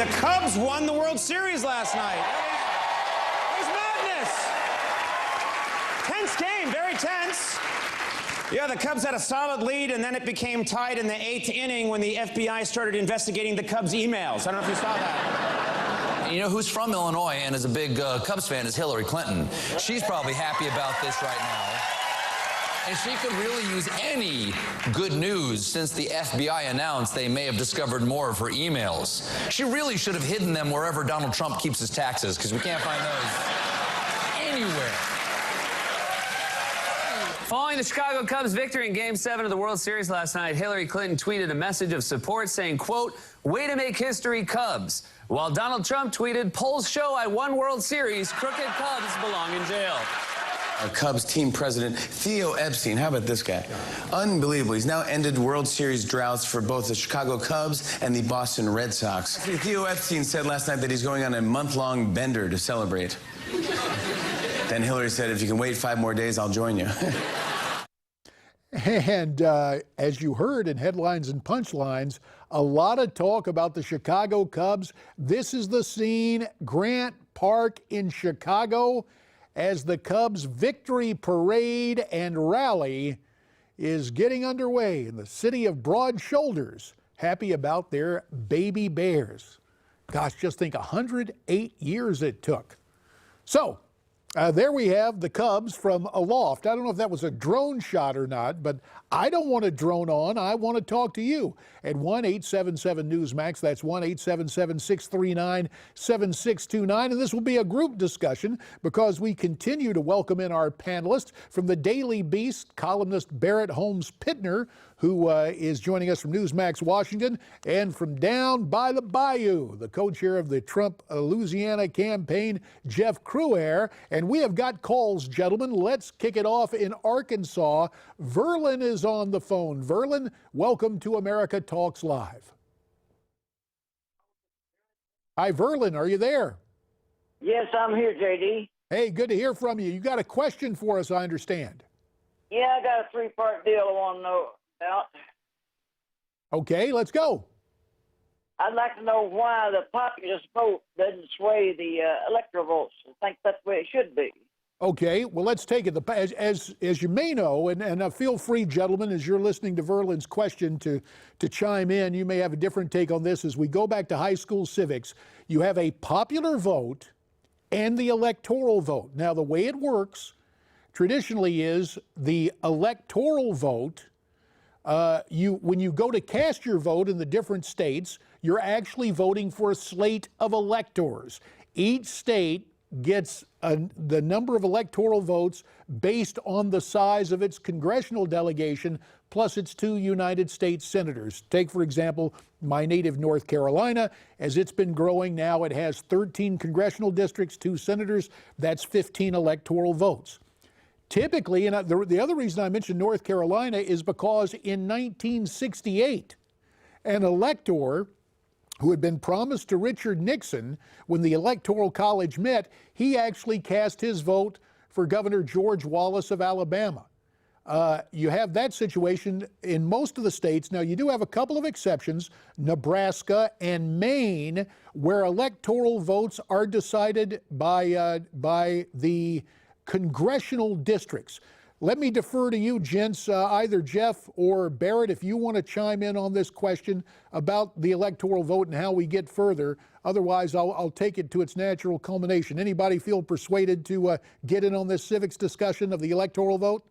The Cubs won the World Series last night. It was madness. Tense game, very tense. Yeah, the Cubs had a solid lead, and then it became tied in the 8th inning when the FBI started investigating the Cubs' emails. I don't know if you saw that. You know who's from Illinois and is a big Cubs fan is Hillary Clinton. She's probably happy about this right now. And she could really use any good news since the FBI announced they may have discovered more of her emails. She really should have hidden them wherever Donald Trump keeps his taxes, because we can't find those anywhere. Following the Chicago Cubs' victory in Game 7 of the World Series last night, Hillary Clinton tweeted a message of support saying, quote, "Way to make history, Cubs." While Donald Trump tweeted, "Polls show I won World Series. Crooked Cubs belong in jail." Cubs team president Theo Epstein, how about this guy? Unbelievable. He's now ended World Series droughts for both the Chicago Cubs and the Boston Red Sox. Theo Epstein said last night that he's going on a month-long bender to celebrate. Then Hillary said, "If you can wait 5 more days, I'll join you." And as you heard in headlines and punchlines, a lot of talk about the Chicago Cubs. This is the scene, Grant Park in Chicago, as the Cubs' victory parade and rally is getting underway in the city of Broad Shoulders, happy about their baby bears. Gosh, just think 108 years it took. So, there we have the Cubs from aloft. I don't know if that was a drone shot or not, but I don't want to drone on. I want to talk to you at 1-877-NEWSMAX. That's 1-877-639-7629. And this will be a group discussion because we continue to welcome in our panelists from the Daily Beast, columnist Barrett Holmes Pitner, who is joining us from Newsmax Washington, and from down by the bayou, the co-chair of the Trump Louisiana campaign, Jeff Crouere. And we have got calls, gentlemen. Let's kick it off in Arkansas. Verlin is on the phone. Verlin, welcome to America Talks Live. Hi, Verlin, are you there? Yes, I'm here, JD. Hey, good to hear from you. You got a question for us, I understand. Yeah, I got a 3-part deal I want to know about. Okay, let's go. I'd like to know why the populist vote doesn't sway the electoral votes. I think that's the way it should be. Okay, well, let's take it. As you may know, and feel free, gentlemen, as you're listening to Verlin's question to chime in, you may have a different take on this. As we go back to high school civics, you have a popular vote and the electoral vote. Now, the way it works traditionally is the electoral vote, when you go to cast your vote in the different states, you're actually voting for a slate of electors. Each state gets the number of electoral votes based on the size of its congressional delegation plus its 2 United States senators. Take, for example, my native North Carolina. As it's been growing now, it has 13 congressional districts, 2 senators. That's 15 electoral votes. Typically, and the other reason I mentioned North Carolina is because in 1968, an elector who had been promised to Richard Nixon when the Electoral College met, he actually cast his vote for Governor George Wallace of Alabama. You have that situation in most of the states. Now, you do have a couple of exceptions, Nebraska and Maine, where electoral votes are decided by the congressional districts. Let me defer to you, gents, either Jeff or Barrett, if you want to chime in on this question about the electoral vote and how we get further. Otherwise, I'll take it to its natural culmination. Anybody feel persuaded to get in on this civics discussion of the electoral vote?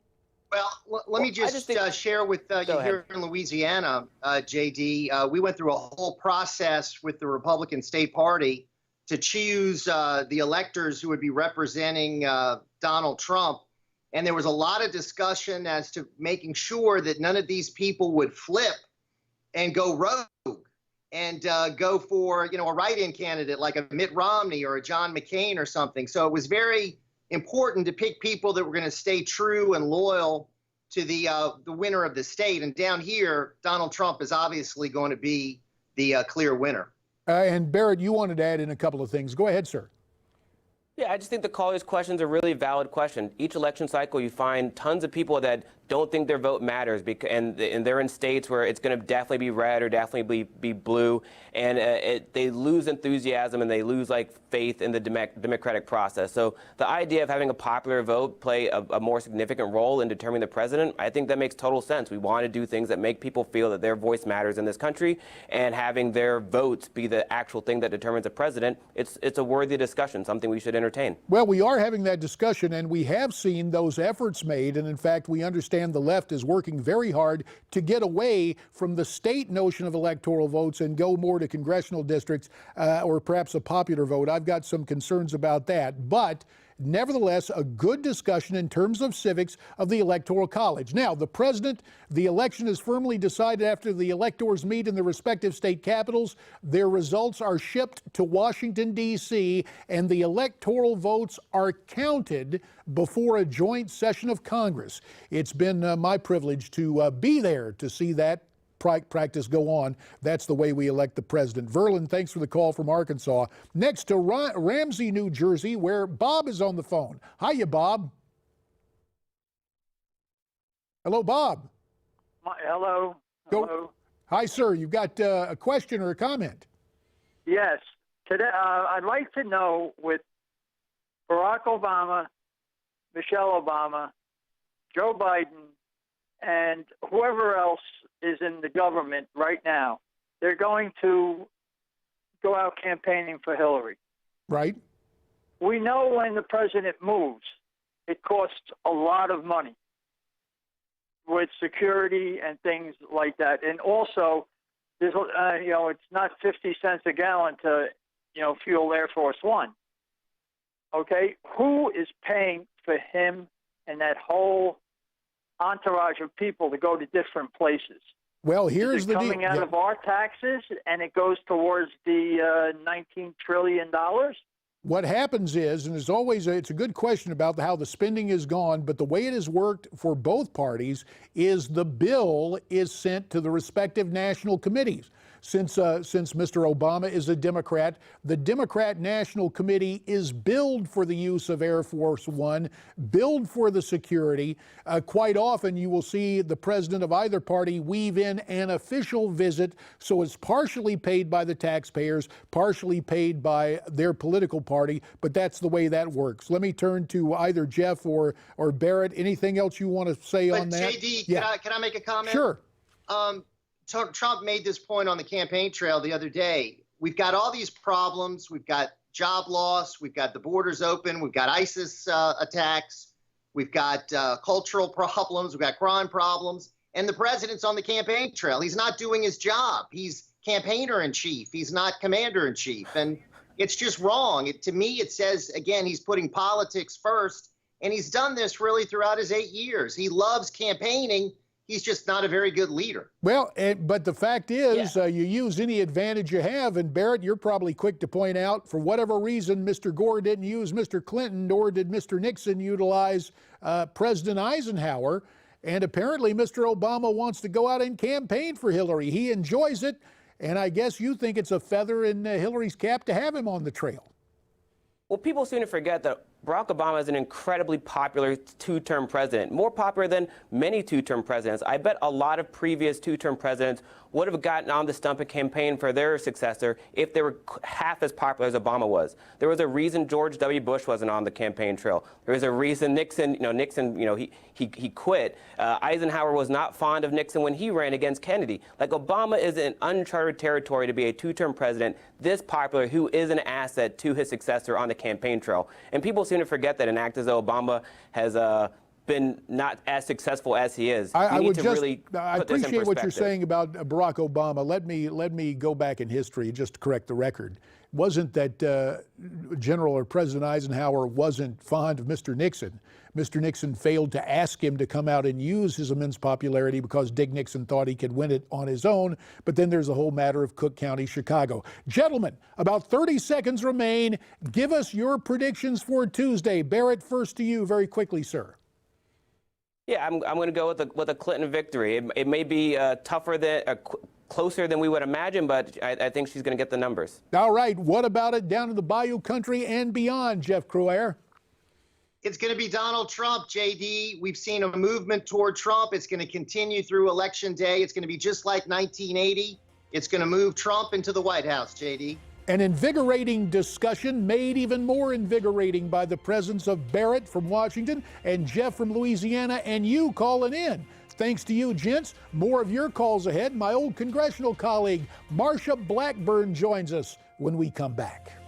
Well, let me just share with you here in Louisiana, JD. We went through a whole process with the Republican State Party to choose the electors who would be representing Donald Trump. And there was a lot of discussion as to making sure that none of these people would flip and go rogue and go for, a write-in candidate like a Mitt Romney or a John McCain or something. So it was very important to pick people that were going to stay true and loyal to the winner of the state. And down here, Donald Trump is obviously going to be the clear winner. And Barrett, you wanted to add in a couple of things. Go ahead, sir. Yeah, I just think the caller's question's a really valid question. Each election cycle, you find tons of people that don't think their vote matters, and they're in states where it's going to definitely be red or definitely be blue, and they lose enthusiasm and they lose like faith in the democratic process. So the idea of having a popular vote play a more significant role in determining the president, I think that makes total sense. We want to do things that make people feel that their voice matters in this country, and having their votes be the actual thing that determines a president, it's a worthy discussion, something we should entertain. Well, we are having that discussion, and we have seen those efforts made, and in fact, we understand the left is working very hard to get away from the state notion of electoral votes and go more to congressional districts or perhaps a popular vote. I've got some concerns about that, but nevertheless, a good discussion in terms of civics of the Electoral College. Now, the president, the election is firmly decided after the electors meet in the respective state capitals. Their results are shipped to Washington, D.C., and the electoral votes are counted before a joint session of Congress. It's been my privilege to be there to see that practice go on. That's the way we elect the president. Verlin, thanks for the call from Arkansas. Next to Ramsey, New Jersey, where Bob is on the phone. Hiya, Bob. Hello, Bob. Hello. Hello. Hi, sir. You've got a question or a comment? Yes. Today, I'd like to know, with Barack Obama, Michelle Obama, Joe Biden, and whoever else is in the government right now, they're going to go out campaigning for Hillary. Right. We know when the president moves, it costs a lot of money with security and things like that. And also, there's, it's not 50 cents a gallon to, fuel Air Force One. Okay? Who is paying for him and that whole entourage of people to go to different places? Well, here's the deal. Coming out of our taxes, and it goes towards the $19 trillion. What happens is, and it's a good question about how the spending is gone, but the way it has worked for both parties is the bill is sent to the respective national committees. Since Mr. Obama is a Democrat, the Democrat National Committee is billed for the use of Air Force One, billed for the security. Quite often you will see the president of either party weave in an official visit, so it's partially paid by the taxpayers, partially paid by their political party, but that's the way that works. Let me turn to either Jeff or Barrett. Anything else you want to say on that? JD, yeah. Can I make a comment? Sure. Trump made this point on the campaign trail the other day. We've got all these problems. We've got job loss. We've got the borders open. We've got ISIS attacks. We've got cultural problems. We've got crime problems. And the president's on the campaign trail. He's not doing his job. He's campaigner-in-chief. He's not commander-in-chief. And it's just wrong. To me, it says, again, he's putting politics first. And he's done this really throughout his 8 years. He loves campaigning. He's just not a very good leader. Well, but the fact is, you use any advantage you have. And Barrett, you're probably quick to point out, for whatever reason, Mr. Gore didn't use Mr. Clinton, nor did Mr. Nixon utilize President Eisenhower. And apparently Mr. Obama wants to go out and campaign for Hillary. He enjoys it. And I guess you think it's a feather in Hillary's cap to have him on the trail. Well, people seem to forget that Barack Obama is an incredibly popular two-term president, more popular than many two-term presidents. I bet a lot of previous two-term presidents would have gotten on the stump and campaigned for their successor if they were half as popular as Obama was. There was a reason George W. Bush wasn't on the campaign trail. There was a reason Nixon he quit. Eisenhower was not fond of Nixon when he ran against Kennedy. Like, Obama is in uncharted territory to be a two-term president this popular who is an asset to his successor on the campaign trail. And people seem to forget that and act as though Obama has been not as successful as he is. I appreciate what you're saying about Barack Obama. Let me go back in history just to correct the record. It wasn't that General or President Eisenhower wasn't fond of Mr. Nixon. Mr. Nixon failed to ask him to come out and use his immense popularity because Dick Nixon thought he could win it on his own. But then there's the whole matter of Cook County, Chicago. Gentlemen, about 30 seconds remain. Give us your predictions for Tuesday. Barrett, first to you very quickly, sir. Yeah, I'm going to go with a Clinton victory. It may be closer than we would imagine, but I think she's going to get the numbers. All right. What about it down in the Bayou country and beyond, Jeff Crouere? It's going to be Donald Trump, JD. We've seen a movement toward Trump. It's going to continue through Election Day. It's going to be just like 1980. It's going to move Trump into the White House, JD. An invigorating discussion made even more invigorating by the presence of Barrett from Washington and Jeff from Louisiana and you calling in. Thanks to you, gents. More of your calls ahead. My old congressional colleague, Marsha Blackburn, joins us when we come back.